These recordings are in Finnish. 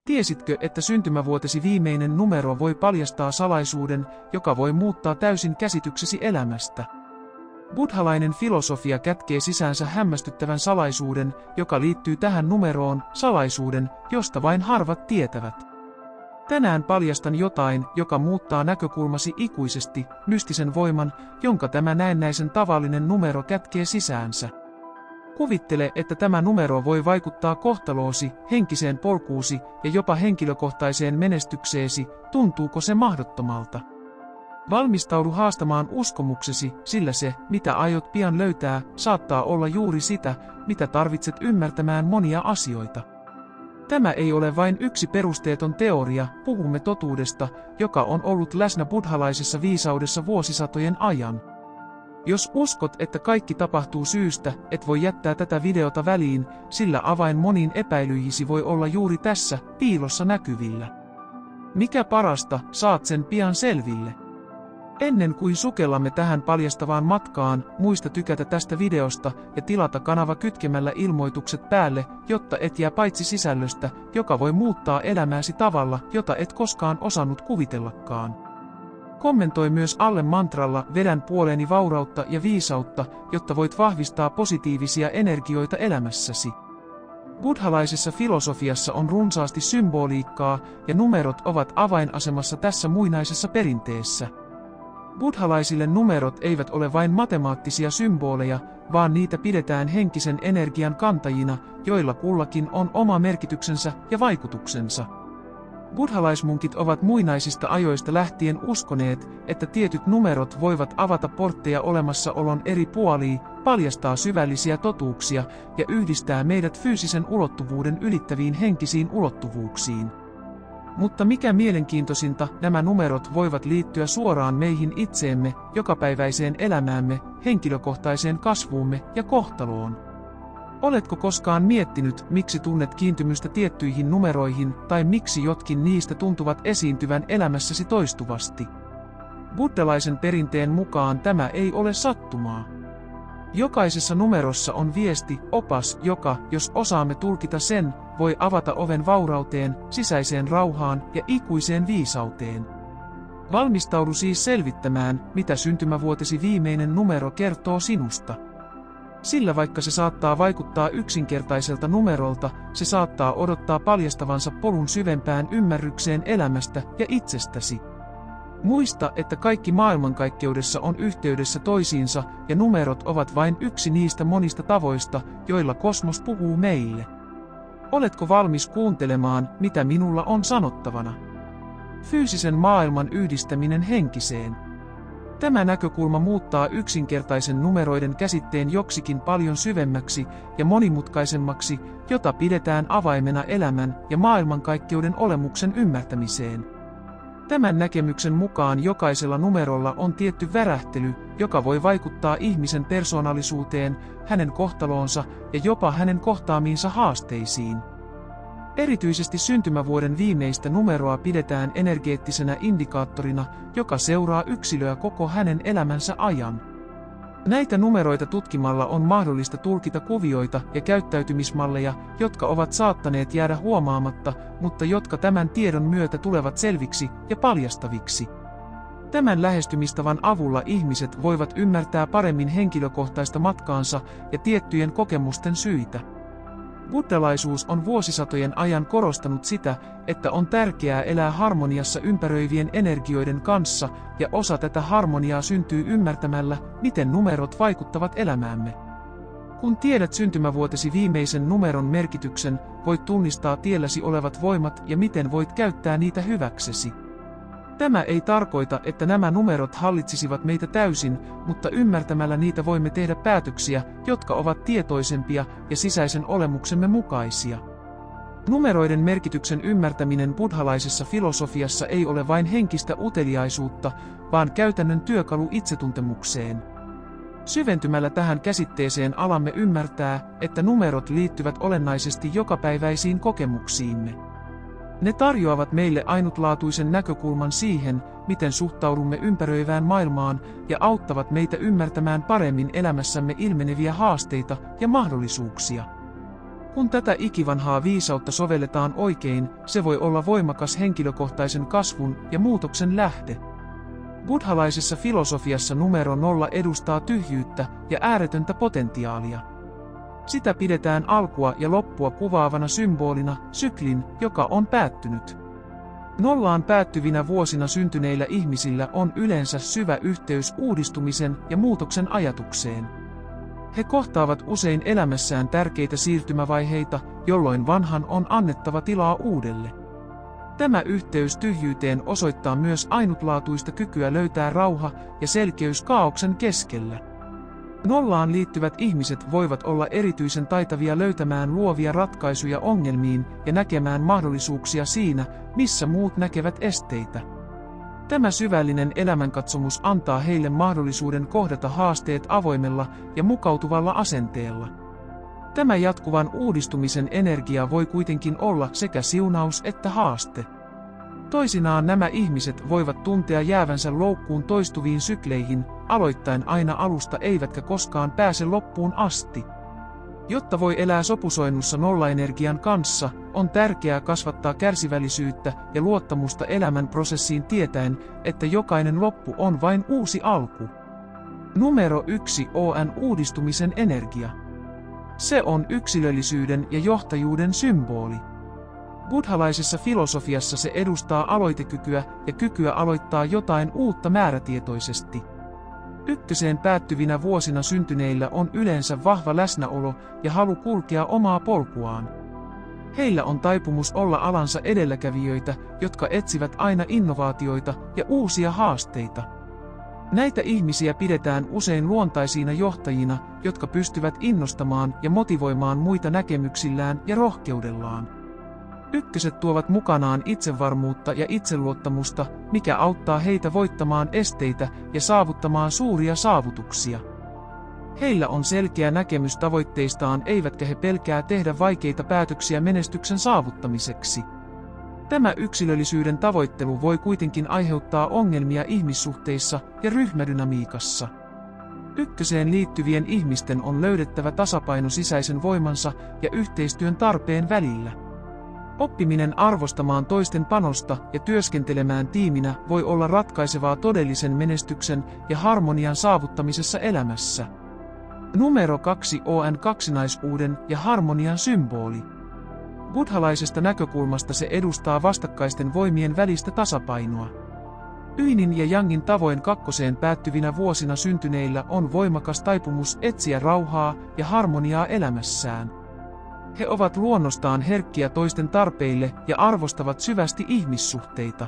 Tiesitkö, että syntymävuotesi viimeinen numero voi paljastaa salaisuuden, joka voi muuttaa täysin käsityksesi elämästä? Buddhalainen filosofia kätkee sisäänsä hämmästyttävän salaisuuden, joka liittyy tähän numeroon, salaisuuden, josta vain harvat tietävät. Tänään paljastan jotain, joka muuttaa näkökulmasi ikuisesti, mystisen voiman, jonka tämä näennäisen tavallinen numero kätkee sisäänsä. Kuvittele, että tämä numero voi vaikuttaa kohtaloosi, henkiseen polkuusi ja jopa henkilökohtaiseen menestykseesi. Tuntuuko se mahdottomalta? Valmistaudu haastamaan uskomuksesi, sillä se, mitä aiot pian löytää, saattaa olla juuri sitä, mitä tarvitset ymmärtämään monia asioita. Tämä ei ole vain yksi perusteeton teoria, puhumme totuudesta, joka on ollut läsnä buddhalaisessa viisaudessa vuosisatojen ajan. Jos uskot, että kaikki tapahtuu syystä, et voi jättää tätä videota väliin, sillä avain moniin epäilyihisi voi olla juuri tässä, piilossa näkyvillä. Mikä parasta, saat sen pian selville. Ennen kuin sukellamme tähän paljastavaan matkaan, muista tykätä tästä videosta ja tilata kanava kytkemällä ilmoitukset päälle, jotta et jää paitsi sisällöstä, joka voi muuttaa elämääsi tavalla, jota et koskaan osannut kuvitellakaan. Kommentoi myös alle mantralla "vedän puoleeni vaurautta ja viisautta", jotta voit vahvistaa positiivisia energioita elämässäsi. Buddhalaisessa filosofiassa on runsaasti symboliikkaa ja numerot ovat avainasemassa tässä muinaisessa perinteessä. Buddhalaisille numerot eivät ole vain matemaattisia symboleja, vaan niitä pidetään henkisen energian kantajina, joilla kullakin on oma merkityksensä ja vaikutuksensa. Buddhalaismunkit ovat muinaisista ajoista lähtien uskoneet, että tietyt numerot voivat avata portteja olemassaolon eri puoliin, paljastaa syvällisiä totuuksia ja yhdistää meidät fyysisen ulottuvuuden ylittäviin henkisiin ulottuvuuksiin. Mutta mikä mielenkiintoisinta, nämä numerot voivat liittyä suoraan meihin itseemme, jokapäiväiseen elämäämme, henkilökohtaiseen kasvuumme ja kohtaloon. Oletko koskaan miettinyt, miksi tunnet kiintymystä tiettyihin numeroihin, tai miksi jotkin niistä tuntuvat esiintyvän elämässäsi toistuvasti? Buddhalaisen perinteen mukaan tämä ei ole sattumaa. Jokaisessa numerossa on viesti, opas, joka, jos osaamme tulkita sen, voi avata oven vaurauteen, sisäiseen rauhaan ja ikuiseen viisauteen. Valmistaudu siis selvittämään, mitä syntymävuotesi viimeinen numero kertoo sinusta. Sillä vaikka se saattaa vaikuttaa yksinkertaiselta numerolta, se saattaa odottaa paljastavansa polun syvempään ymmärrykseen elämästä ja itsestäsi. Muista, että kaikki maailmankaikkeudessa on yhteydessä toisiinsa ja numerot ovat vain yksi niistä monista tavoista, joilla kosmos puhuu meille. Oletko valmis kuuntelemaan, mitä minulla on sanottavana? Fyysisen maailman yhdistäminen henkiseen. Tämä näkökulma muuttaa yksinkertaisen numeroiden käsitteen joksikin paljon syvemmäksi ja monimutkaisemmaksi, jota pidetään avaimena elämän ja maailmankaikkeuden olemuksen ymmärtämiseen. Tämän näkemyksen mukaan jokaisella numerolla on tietty värähtely, joka voi vaikuttaa ihmisen persoonallisuuteen, hänen kohtaloonsa ja jopa hänen kohtaamiinsa haasteisiin. Erityisesti syntymävuoden viimeistä numeroa pidetään energeettisenä indikaattorina, joka seuraa yksilöä koko hänen elämänsä ajan. Näitä numeroita tutkimalla on mahdollista tulkita kuvioita ja käyttäytymismalleja, jotka ovat saattaneet jäädä huomaamatta, mutta jotka tämän tiedon myötä tulevat selviksi ja paljastaviksi. Tämän lähestymistavan avulla ihmiset voivat ymmärtää paremmin henkilökohtaista matkaansa ja tiettyjen kokemusten syitä. Buddhalaisuus on vuosisatojen ajan korostanut sitä, että on tärkeää elää harmoniassa ympäröivien energioiden kanssa, ja osa tätä harmoniaa syntyy ymmärtämällä, miten numerot vaikuttavat elämäämme. Kun tiedät syntymävuotesi viimeisen numeron merkityksen, voit tunnistaa tielläsi olevat voimat ja miten voit käyttää niitä hyväksesi. Tämä ei tarkoita, että nämä numerot hallitsisivat meitä täysin, mutta ymmärtämällä niitä voimme tehdä päätöksiä, jotka ovat tietoisempia ja sisäisen olemuksemme mukaisia. Numeroiden merkityksen ymmärtäminen buddhalaisessa filosofiassa ei ole vain henkistä uteliaisuutta, vaan käytännön työkalu itsetuntemukseen. Syventymällä tähän käsitteeseen alamme ymmärtää, että numerot liittyvät olennaisesti jokapäiväisiin kokemuksiimme. Ne tarjoavat meille ainutlaatuisen näkökulman siihen, miten suhtaudumme ympäröivään maailmaan ja auttavat meitä ymmärtämään paremmin elämässämme ilmeneviä haasteita ja mahdollisuuksia. Kun tätä ikivanhaa viisautta sovelletaan oikein, se voi olla voimakas henkilökohtaisen kasvun ja muutoksen lähde. Buddhalaisessa filosofiassa numero 0 edustaa tyhjyyttä ja ääretöntä potentiaalia. Sitä pidetään alkua ja loppua kuvaavana symbolina, syklin, joka on päättynyt. Nollaan päättyvinä vuosina syntyneillä ihmisillä on yleensä syvä yhteys uudistumisen ja muutoksen ajatukseen. He kohtaavat usein elämässään tärkeitä siirtymävaiheita, jolloin vanhan on annettava tilaa uudelle. Tämä yhteys tyhjyyteen osoittaa myös ainutlaatuista kykyä löytää rauha ja selkeys kaaoksen keskellä. Nollaan liittyvät ihmiset voivat olla erityisen taitavia löytämään luovia ratkaisuja ongelmiin ja näkemään mahdollisuuksia siinä, missä muut näkevät esteitä. Tämä syvällinen elämänkatsomus antaa heille mahdollisuuden kohdata haasteet avoimella ja mukautuvalla asenteella. Tämä jatkuvan uudistumisen energia voi kuitenkin olla sekä siunaus että haaste. Toisinaan nämä ihmiset voivat tuntea jäävänsä loukkuun toistuviin sykleihin, aloittaen aina alusta eivätkä koskaan pääse loppuun asti. Jotta voi elää sopusoinnussa nollaenergian kanssa, on tärkeää kasvattaa kärsivällisyyttä ja luottamusta elämän prosessiin tietäen, että jokainen loppu on vain uusi alku. Numero 1 on uudistumisen energia. Se on yksilöllisyyden ja johtajuuden symboli. Buddhalaisessa filosofiassa se edustaa aloitekykyä ja kykyä aloittaa jotain uutta määrätietoisesti. Ykköseen päättyvinä vuosina syntyneillä on yleensä vahva läsnäolo ja halu kulkea omaa polkuaan. Heillä on taipumus olla alansa edelläkävijöitä, jotka etsivät aina innovaatioita ja uusia haasteita. Näitä ihmisiä pidetään usein luontaisina johtajina, jotka pystyvät innostamaan ja motivoimaan muita näkemyksillään ja rohkeudellaan. Ykköset tuovat mukanaan itsevarmuutta ja itseluottamusta, mikä auttaa heitä voittamaan esteitä ja saavuttamaan suuria saavutuksia. Heillä on selkeä näkemys tavoitteistaan eivätkä he pelkää tehdä vaikeita päätöksiä menestyksen saavuttamiseksi. Tämä yksilöllisyyden tavoittelu voi kuitenkin aiheuttaa ongelmia ihmissuhteissa ja ryhmädynamiikassa. Ykköseen liittyvien ihmisten on löydettävä tasapaino sisäisen voimansa ja yhteistyön tarpeen välillä. Oppiminen arvostamaan toisten panosta ja työskentelemään tiiminä voi olla ratkaisevaa todellisen menestyksen ja harmonian saavuttamisessa elämässä. Numero 2 on kaksinaisuuden ja harmonian symboli. Buddhalaisesta näkökulmasta se edustaa vastakkaisten voimien välistä tasapainoa. Yinin ja Yangin tavoin kakkoseen päättyvinä vuosina syntyneillä on voimakas taipumus etsiä rauhaa ja harmoniaa elämässään. He ovat luonnostaan herkkiä toisten tarpeille ja arvostavat syvästi ihmissuhteita.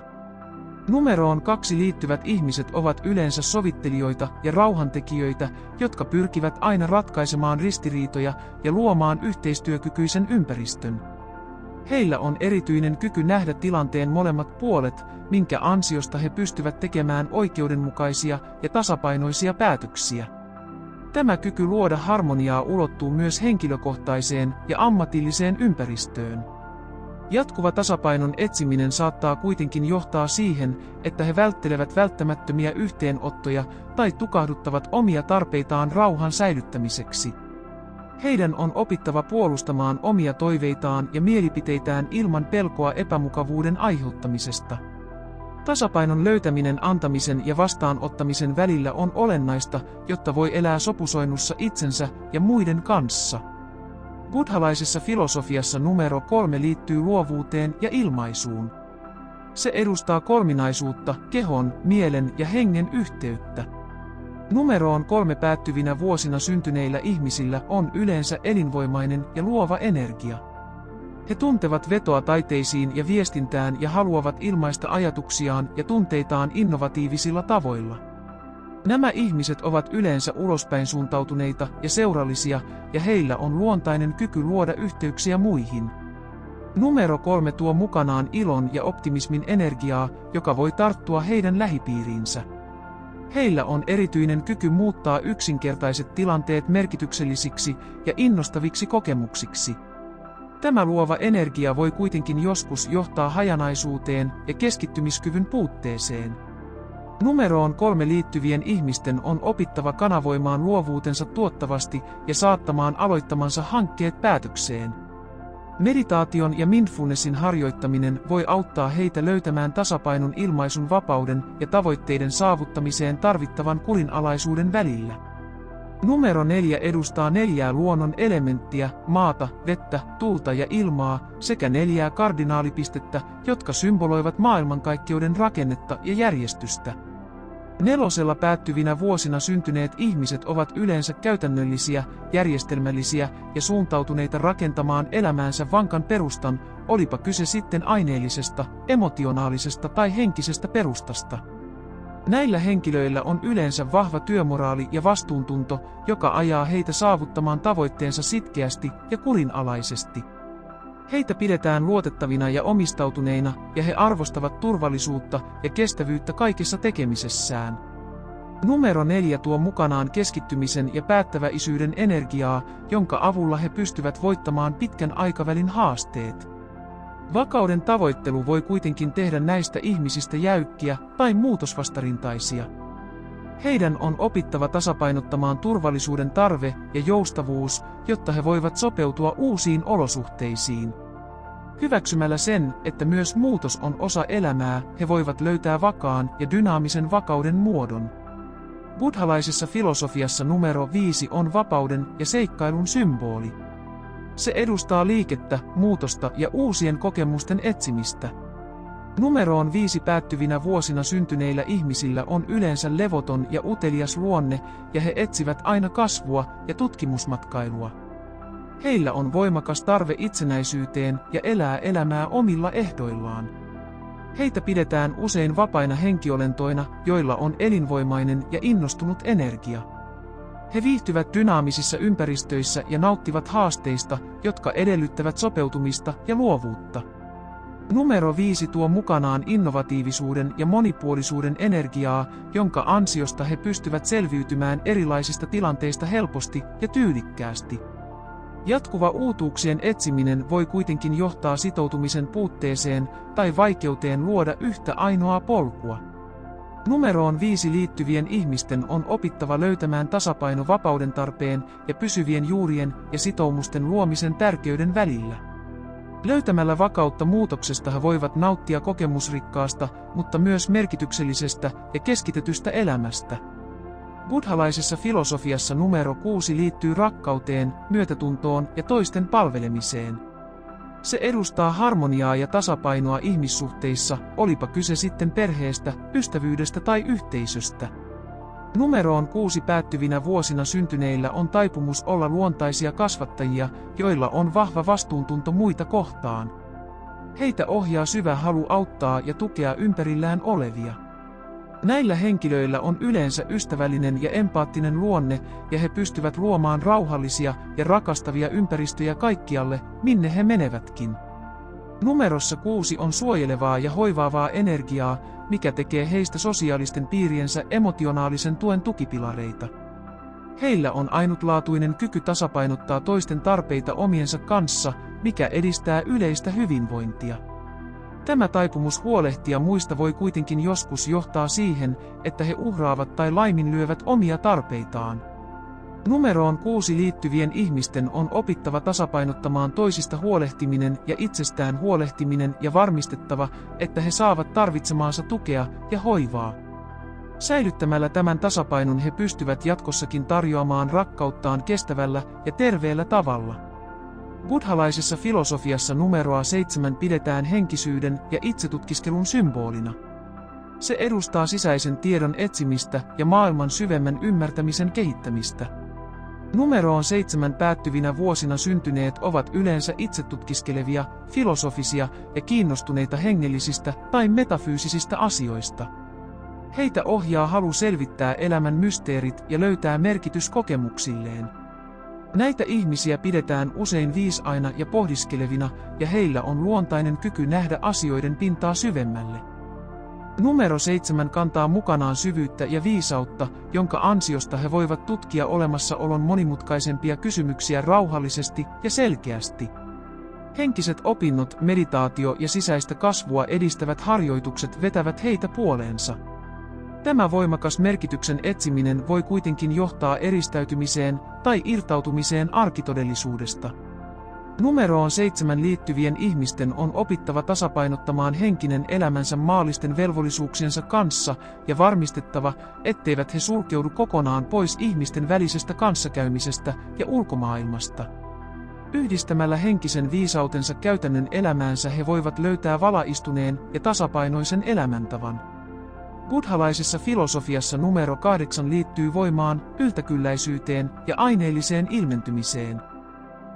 Numeroon 2 liittyvät ihmiset ovat yleensä sovittelijoita ja rauhantekijöitä, jotka pyrkivät aina ratkaisemaan ristiriitoja ja luomaan yhteistyökykyisen ympäristön. Heillä on erityinen kyky nähdä tilanteen molemmat puolet, minkä ansiosta he pystyvät tekemään oikeudenmukaisia ja tasapainoisia päätöksiä. Tämä kyky luoda harmoniaa ulottuu myös henkilökohtaiseen ja ammatilliseen ympäristöön. Jatkuva tasapainon etsiminen saattaa kuitenkin johtaa siihen, että he välttelevät välttämättömiä yhteenottoja tai tukahduttavat omia tarpeitaan rauhan säilyttämiseksi. Heidän on opittava puolustamaan omia toiveitaan ja mielipiteitään ilman pelkoa epämukavuuden aiheuttamisesta. Tasapainon löytäminen antamisen ja vastaanottamisen välillä on olennaista, jotta voi elää sopusoinnussa itsensä ja muiden kanssa. Buddhalaisessa filosofiassa numero 3 liittyy luovuuteen ja ilmaisuun. Se edustaa kolminaisuutta, kehon, mielen ja hengen yhteyttä. Numeroon 3 päättyvinä vuosina syntyneillä ihmisillä on yleensä elinvoimainen ja luova energia. He tuntevat vetoa taiteisiin ja viestintään ja haluavat ilmaista ajatuksiaan ja tunteitaan innovatiivisilla tavoilla. Nämä ihmiset ovat yleensä ulospäin suuntautuneita ja seurallisia, ja heillä on luontainen kyky luoda yhteyksiä muihin. Numero 3 tuo mukanaan ilon ja optimismin energiaa, joka voi tarttua heidän lähipiiriinsä. Heillä on erityinen kyky muuttaa yksinkertaiset tilanteet merkityksellisiksi ja innostaviksi kokemuksiksi. Tämä luova energia voi kuitenkin joskus johtaa hajanaisuuteen ja keskittymiskyvyn puutteeseen. Numeroon 3 liittyvien ihmisten on opittava kanavoimaan luovuutensa tuottavasti ja saattamaan aloittamansa hankkeet päätökseen. Meditaation ja mindfulnessin harjoittaminen voi auttaa heitä löytämään tasapainon ilmaisun vapauden ja tavoitteiden saavuttamiseen tarvittavan kurinalaisuuden välillä. Numero 4 edustaa 4 luonnon elementtiä, maata, vettä, tulta ja ilmaa, sekä 4 kardinaalipistettä, jotka symboloivat maailmankaikkeuden rakennetta ja järjestystä. 4 päättyvinä vuosina syntyneet ihmiset ovat yleensä käytännöllisiä, järjestelmällisiä ja suuntautuneita rakentamaan elämäänsä vankan perustan, olipa kyse sitten aineellisesta, emotionaalisesta tai henkisestä perustasta. Näillä henkilöillä on yleensä vahva työmoraali ja vastuuntunto, joka ajaa heitä saavuttamaan tavoitteensa sitkeästi ja kurinalaisesti. Heitä pidetään luotettavina ja omistautuneina, ja he arvostavat turvallisuutta ja kestävyyttä kaikessa tekemisessään. Numero 4 tuo mukanaan keskittymisen ja päättäväisyyden energiaa, jonka avulla he pystyvät voittamaan pitkän aikavälin haasteet. Vakauden tavoittelu voi kuitenkin tehdä näistä ihmisistä jäykkiä tai muutosvastarintaisia. Heidän on opittava tasapainottamaan turvallisuuden tarve ja joustavuus, jotta he voivat sopeutua uusiin olosuhteisiin. Hyväksymällä sen, että myös muutos on osa elämää, he voivat löytää vakaan ja dynaamisen vakauden muodon. Buddhalaisessa filosofiassa numero 5 on vapauden ja seikkailun symboli. Se edustaa liikettä, muutosta ja uusien kokemusten etsimistä. Numeroon 5 päättyvinä vuosina syntyneillä ihmisillä on yleensä levoton ja utelias luonne, ja he etsivät aina kasvua ja tutkimusmatkailua. Heillä on voimakas tarve itsenäisyyteen ja elää elämää omilla ehdoillaan. Heitä pidetään usein vapaina henkiolentoina, joilla on elinvoimainen ja innostunut energia. He viihtyvät dynaamisissa ympäristöissä ja nauttivat haasteista, jotka edellyttävät sopeutumista ja luovuutta. Numero 5 tuo mukanaan innovatiivisuuden ja monipuolisuuden energiaa, jonka ansiosta he pystyvät selviytymään erilaisista tilanteista helposti ja tyylikkäästi. Jatkuva uutuuksien etsiminen voi kuitenkin johtaa sitoutumisen puutteeseen tai vaikeuteen luoda yhtä ainoaa polkua. Numeroon 5 liittyvien ihmisten on opittava löytämään tasapaino vapauden tarpeen ja pysyvien juurien ja sitoumusten luomisen tärkeyden välillä. Löytämällä vakautta muutoksesta he voivat nauttia kokemusrikkaasta, mutta myös merkityksellisestä ja keskitetystä elämästä. Buddhalaisessa filosofiassa numero 6 liittyy rakkauteen, myötätuntoon ja toisten palvelemiseen. Se edustaa harmoniaa ja tasapainoa ihmissuhteissa, olipa kyse sitten perheestä, ystävyydestä tai yhteisöstä. Numeroon 6 päättyvinä vuosina syntyneillä on taipumus olla luontaisia kasvattajia, joilla on vahva vastuuntunto muita kohtaan. Heitä ohjaa syvä halu auttaa ja tukea ympärillään olevia. Näillä henkilöillä on yleensä ystävällinen ja empaattinen luonne, ja he pystyvät luomaan rauhallisia ja rakastavia ympäristöjä kaikkialle, minne he menevätkin. Numerossa 6 on suojelevaa ja hoivaavaa energiaa, mikä tekee heistä sosiaalisten piiriensä emotionaalisen tuen tukipilareita. Heillä on ainutlaatuinen kyky tasapainottaa toisten tarpeita omiensa kanssa, mikä edistää yleistä hyvinvointia. Tämä taipumus huolehtia muista voi kuitenkin joskus johtaa siihen, että he uhraavat tai laiminlyövät omia tarpeitaan. Numeroon 6 liittyvien ihmisten on opittava tasapainottamaan toisista huolehtiminen ja itsestään huolehtiminen ja varmistettava, että he saavat tarvitsemaansa tukea ja hoivaa. Säilyttämällä tämän tasapainon he pystyvät jatkossakin tarjoamaan rakkauttaan kestävällä ja terveellä tavalla. Buddhalaisessa filosofiassa numeroa 7 pidetään henkisyyden ja itsetutkiskelun symbolina. Se edustaa sisäisen tiedon etsimistä ja maailman syvemmän ymmärtämisen kehittämistä. Numeroon 7 päättyvinä vuosina syntyneet ovat yleensä itsetutkiskelevia, filosofisia ja kiinnostuneita hengellisistä tai metafyysisistä asioista. Heitä ohjaa halu selvittää elämän mysteerit ja löytää merkitys kokemuksilleen. Näitä ihmisiä pidetään usein viisaina ja pohdiskelevina, ja heillä on luontainen kyky nähdä asioiden pintaa syvemmälle. Numero 7 kantaa mukanaan syvyyttä ja viisautta, jonka ansiosta he voivat tutkia olemassaolon monimutkaisempia kysymyksiä rauhallisesti ja selkeästi. Henkiset opinnot, meditaatio ja sisäistä kasvua edistävät harjoitukset vetävät heitä puoleensa. Tämä voimakas merkityksen etsiminen voi kuitenkin johtaa eristäytymiseen tai irtautumiseen arkitodellisuudesta. Numeroon 7 liittyvien ihmisten on opittava tasapainottamaan henkinen elämänsä maallisten velvollisuuksiensa kanssa ja varmistettava, etteivät he sulkeudu kokonaan pois ihmisten välisestä kanssakäymisestä ja ulkomaailmasta. Yhdistämällä henkisen viisautensa käytännön elämäänsä he voivat löytää valaistuneen ja tasapainoisen elämäntavan. Buddhalaisessa filosofiassa numero 8 liittyy voimaan, yltäkylläisyyteen ja aineelliseen ilmentymiseen.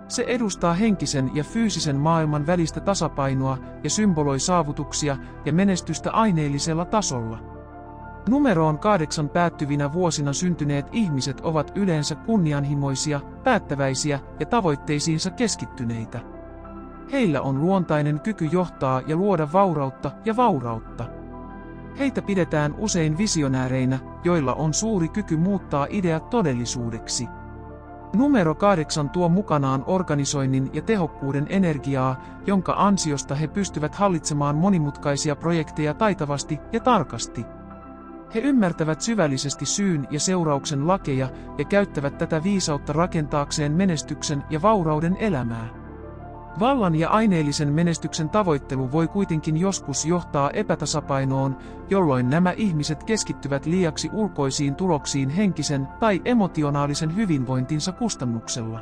Se edustaa henkisen ja fyysisen maailman välistä tasapainoa ja symboloi saavutuksia ja menestystä aineellisella tasolla. Numeroon 8 päättyvinä vuosina syntyneet ihmiset ovat yleensä kunnianhimoisia, päättäväisiä ja tavoitteisiinsa keskittyneitä. Heillä on luontainen kyky johtaa ja luoda vaurautta. Heitä pidetään usein visionääreinä, joilla on suuri kyky muuttaa ideat todellisuudeksi. Numero 8 tuo mukanaan organisoinnin ja tehokkuuden energiaa, jonka ansiosta he pystyvät hallitsemaan monimutkaisia projekteja taitavasti ja tarkasti. He ymmärtävät syvällisesti syyn ja seurauksen lakeja ja käyttävät tätä viisautta rakentaakseen menestyksen ja vaurauden elämää. Vallan ja aineellisen menestyksen tavoittelu voi kuitenkin joskus johtaa epätasapainoon, jolloin nämä ihmiset keskittyvät liiaksi ulkoisiin tuloksiin henkisen tai emotionaalisen hyvinvointinsa kustannuksella.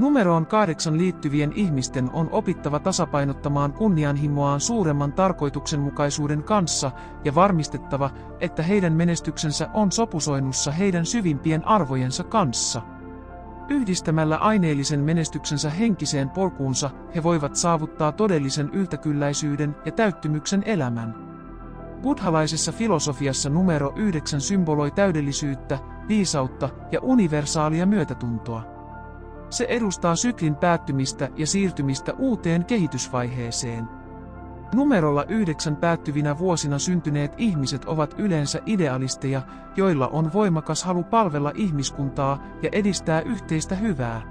Numeroon 8 liittyvien ihmisten on opittava tasapainottamaan kunnianhimoaan suuremman tarkoituksenmukaisuuden kanssa ja varmistettava, että heidän menestyksensä on sopusoinnussa heidän syvimpien arvojensa kanssa. Yhdistämällä aineellisen menestyksensä henkiseen polkuunsa he voivat saavuttaa todellisen yltäkylläisyyden ja täyttymyksen elämän. Buddhalaisessa filosofiassa numero 9 symboloi täydellisyyttä, viisautta ja universaalia myötätuntoa. Se edustaa syklin päättymistä ja siirtymistä uuteen kehitysvaiheeseen. Numerolla 9 päättyvinä vuosina syntyneet ihmiset ovat yleensä idealisteja, joilla on voimakas halu palvella ihmiskuntaa ja edistää yhteistä hyvää.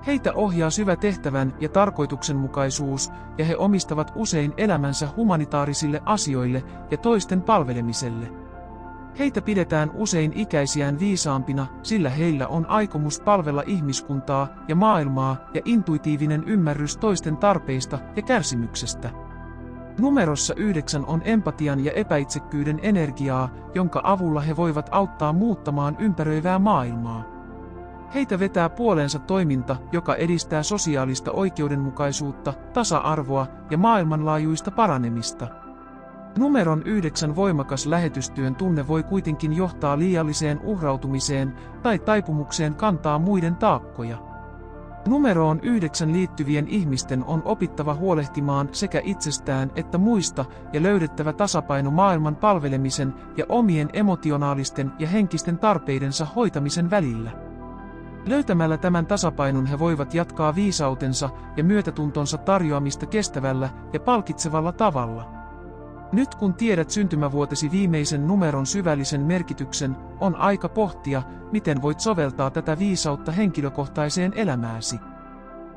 Heitä ohjaa syvä tehtävän ja tarkoituksenmukaisuus, ja he omistavat usein elämänsä humanitaarisille asioille ja toisten palvelemiselle. Heitä pidetään usein ikäisiään viisaampina, sillä heillä on aikomus palvella ihmiskuntaa ja maailmaa ja intuitiivinen ymmärrys toisten tarpeista ja kärsimyksestä. Numerossa 9 on empatian ja epäitsekkyyden energiaa, jonka avulla he voivat auttaa muuttamaan ympäröivää maailmaa. Heitä vetää puoleensa toiminta, joka edistää sosiaalista oikeudenmukaisuutta, tasa-arvoa ja maailmanlaajuista paranemista. Numeron 9 voimakas lähetystyön tunne voi kuitenkin johtaa liialliseen uhrautumiseen tai taipumukseen kantaa muiden taakkoja. Numeroon 9 liittyvien ihmisten on opittava huolehtimaan sekä itsestään että muista ja löydettävä tasapaino maailman palvelemisen ja omien emotionaalisten ja henkisten tarpeidensa hoitamisen välillä. Löytämällä tämän tasapainon he voivat jatkaa viisautensa ja myötätuntonsa tarjoamista kestävällä ja palkitsevalla tavalla. Nyt kun tiedät syntymävuotesi viimeisen numeron syvällisen merkityksen, on aika pohtia, miten voit soveltaa tätä viisautta henkilökohtaiseen elämääsi.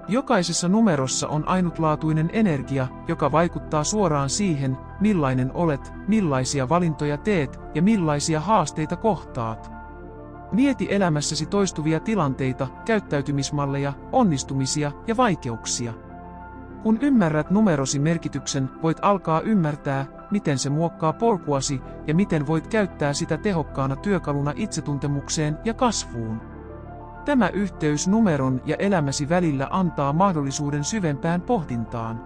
Jokaisessa numerossa on ainutlaatuinen energia, joka vaikuttaa suoraan siihen, millainen olet, millaisia valintoja teet ja millaisia haasteita kohtaat. Mieti elämässäsi toistuvia tilanteita, käyttäytymismalleja, onnistumisia ja vaikeuksia. Kun ymmärrät numerosi merkityksen, voit alkaa ymmärtää, miten se muokkaa polkuasi ja miten voit käyttää sitä tehokkaana työkaluna itsetuntemukseen ja kasvuun. Tämä yhteys numeron ja elämäsi välillä antaa mahdollisuuden syvempään pohdintaan.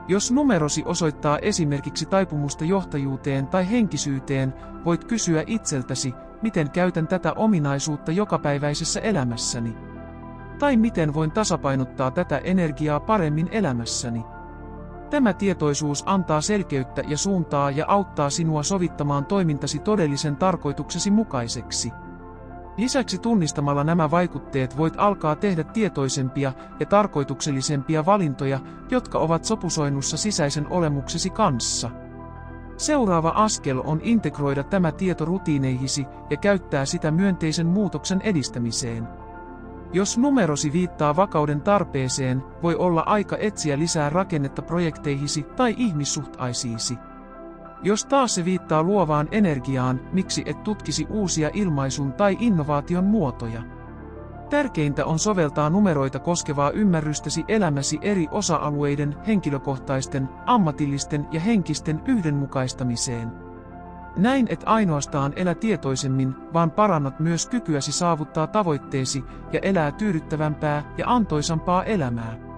Jos numerosi osoittaa esimerkiksi taipumusta johtajuuteen tai henkisyyteen, voit kysyä itseltäsi, miten käytän tätä ominaisuutta jokapäiväisessä elämässäni. Tai miten voin tasapainottaa tätä energiaa paremmin elämässäni. Tämä tietoisuus antaa selkeyttä ja suuntaa ja auttaa sinua sovittamaan toimintasi todellisen tarkoituksesi mukaiseksi. Lisäksi tunnistamalla nämä vaikutteet voit alkaa tehdä tietoisempia ja tarkoituksellisempia valintoja, jotka ovat sopusoinnussa sisäisen olemuksesi kanssa. Seuraava askel on integroida tämä tieto rutiineihisi ja käyttää sitä myönteisen muutoksen edistämiseen. Jos numerosi viittaa vakauden tarpeeseen, voi olla aika etsiä lisää rakennetta projekteihisi tai ihmissuhtaisiisi. Jos taas se viittaa luovaan energiaan, miksi et tutkisi uusia ilmaisun tai innovaation muotoja? Tärkeintä on soveltaa numeroita koskevaa ymmärrystäsi elämäsi eri osa-alueiden, henkilökohtaisten, ammatillisten ja henkisten yhdenmukaistamiseen. Näin et ainoastaan elä tietoisemmin, vaan parannat myös kykyäsi saavuttaa tavoitteesi ja elää tyydyttävämpää ja antoisampaa elämää.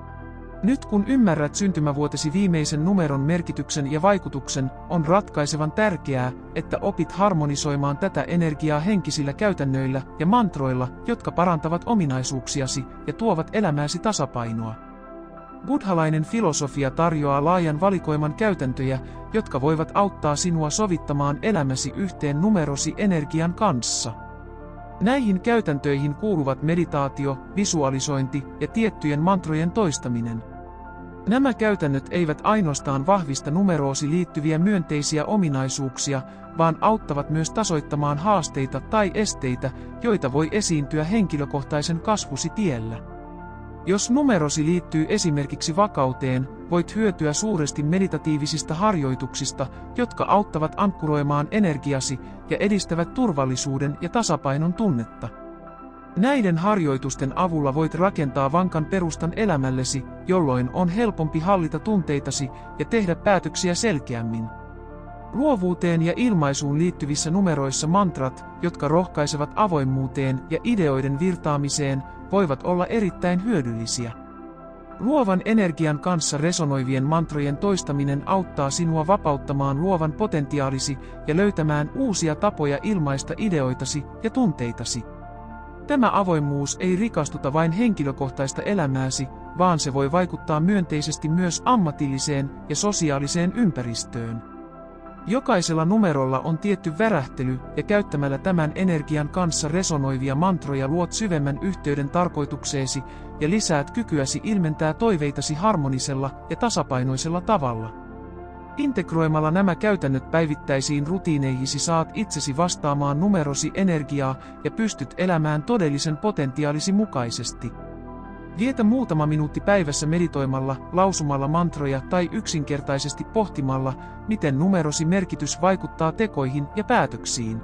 Nyt kun ymmärrät syntymävuotesi viimeisen numeron merkityksen ja vaikutuksen, on ratkaisevan tärkeää, että opit harmonisoimaan tätä energiaa henkisillä käytännöillä ja mantroilla, jotka parantavat ominaisuuksiasi ja tuovat elämääsi tasapainoa. Buddhalainen filosofia tarjoaa laajan valikoiman käytäntöjä, jotka voivat auttaa sinua sovittamaan elämäsi yhteen numerosi energian kanssa. Näihin käytäntöihin kuuluvat meditaatio, visualisointi ja tiettyjen mantrojen toistaminen. Nämä käytännöt eivät ainoastaan vahvista numeroosi liittyviä myönteisiä ominaisuuksia, vaan auttavat myös tasoittamaan haasteita tai esteitä, joita voi esiintyä henkilökohtaisen kasvusi tiellä. Jos numerosi liittyy esimerkiksi vakauteen, voit hyötyä suuresti meditatiivisista harjoituksista, jotka auttavat ankkuroimaan energiasi ja edistävät turvallisuuden ja tasapainon tunnetta. Näiden harjoitusten avulla voit rakentaa vankan perustan elämällesi, jolloin on helpompi hallita tunteitasi ja tehdä päätöksiä selkeämmin. Luovuuteen ja ilmaisuun liittyvissä numeroissa mantrat, jotka rohkaisevat avoimuuteen ja ideoiden virtaamiseen, voivat olla erittäin hyödyllisiä. Luovan energian kanssa resonoivien mantrojen toistaminen auttaa sinua vapauttamaan luovan potentiaalisi ja löytämään uusia tapoja ilmaista ideoitasi ja tunteitasi. Tämä avoimuus ei rikastuta vain henkilökohtaista elämääsi, vaan se voi vaikuttaa myönteisesti myös ammatilliseen ja sosiaaliseen ympäristöön. Jokaisella numerolla on tietty värähtely, ja käyttämällä tämän energian kanssa resonoivia mantroja luot syvemmän yhteyden tarkoitukseesi ja lisäät kykyäsi ilmentää toiveitasi harmonisella ja tasapainoisella tavalla. Integroimalla nämä käytännöt päivittäisiin rutiineihisi saat itsesi vastaamaan numerosi energiaa ja pystyt elämään todellisen potentiaalisi mukaisesti. Vietä muutama minuutti päivässä meditoimalla, lausumalla mantroja tai yksinkertaisesti pohtimalla, miten numerosi merkitys vaikuttaa tekoihin ja päätöksiin.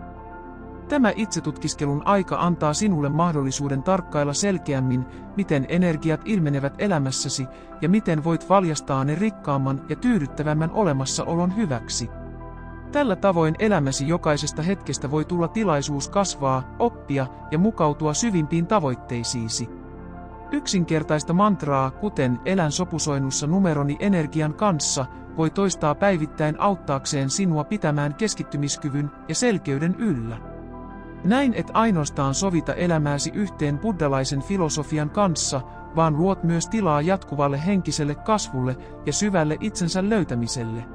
Tämä itsetutkiskelun aika antaa sinulle mahdollisuuden tarkkailla selkeämmin, miten energiat ilmenevät elämässäsi ja miten voit valjastaa ne rikkaamman ja tyydyttävämmän olemassaolon hyväksi. Tällä tavoin elämäsi jokaisesta hetkestä voi tulla tilaisuus kasvaa, oppia ja mukautua syvimpiin tavoitteisiisi. Yksinkertaista mantraa, kuten elän sopusoinnussa numeroni energian kanssa, voi toistaa päivittäin auttaakseen sinua pitämään keskittymiskyvyn ja selkeyden yllä. Näin et ainoastaan sovita elämääsi yhteen buddhalaisen filosofian kanssa, vaan luot myös tilaa jatkuvalle henkiselle kasvulle ja syvälle itsensä löytämiselle.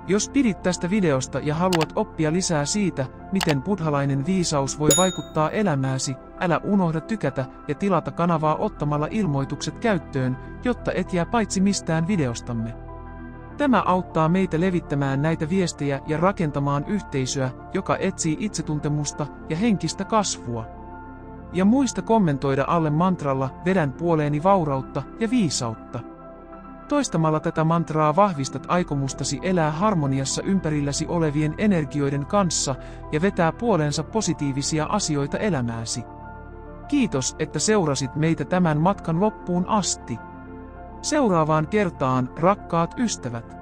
Jos pidit tästä videosta ja haluat oppia lisää siitä, miten buddhalainen viisaus voi vaikuttaa elämääsi, älä unohda tykätä ja tilata kanavaa ottamalla ilmoitukset käyttöön, jotta et jää paitsi mistään videostamme. Tämä auttaa meitä levittämään näitä viestejä ja rakentamaan yhteisöä, joka etsii itsetuntemusta ja henkistä kasvua. Ja muista kommentoida alle mantralla vedän puoleeni vaurautta ja viisautta. Toistamalla tätä mantraa vahvistat aikomustasi elää harmoniassa ympärilläsi olevien energioiden kanssa ja vetää puoleensa positiivisia asioita elämääsi. Kiitos, että seurasit meitä tämän matkan loppuun asti. Seuraavaan kertaan, rakkaat ystävät!